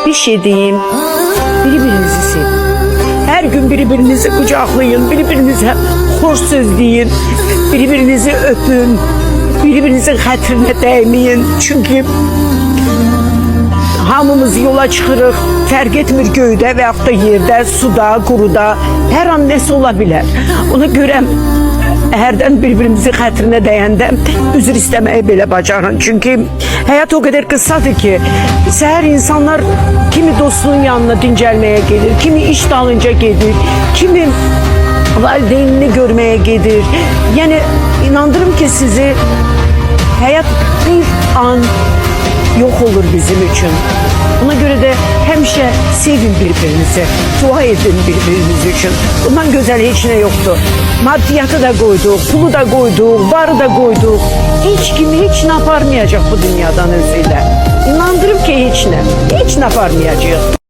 Bir şey diyeyim. Birbirinizi sevin. Her gün birbirinizi kucaklayın. Birbirinize hoş söz deyin. Birbirinizi öpün. Birbirinizin hatırına değmeyin. Çünkü hamımız yola çıxırıq, fərq etmir göydə və yaxud da yerdə, suda, quruda, hər an nəsə ola bilər. Ona görə hərdən birbirimizi xətrinə dəyəndə üzr istəməyi belə bacarın. Çünki həyat o qədər qısadır ki, səhər insanlar kimi dostluğun yanına dincəlməyə gedir, kimi iş dalınca gedir, kimi valideynini görməyə gedir. Yəni inandırım ki sizi həyat bir an yok olur bizim için. Ona göre de hemşe sevin birbirinizi, dua edin birbiriniz için. Bundan güzel hiç ne yoktu. Maddiyatı da koyduk, pulu da koyduk, varı da koyduk. Hiç kimi hiç ne yapamayacak bu dünyadan özüyle. İnandırım ki hiç ne yapamayacak.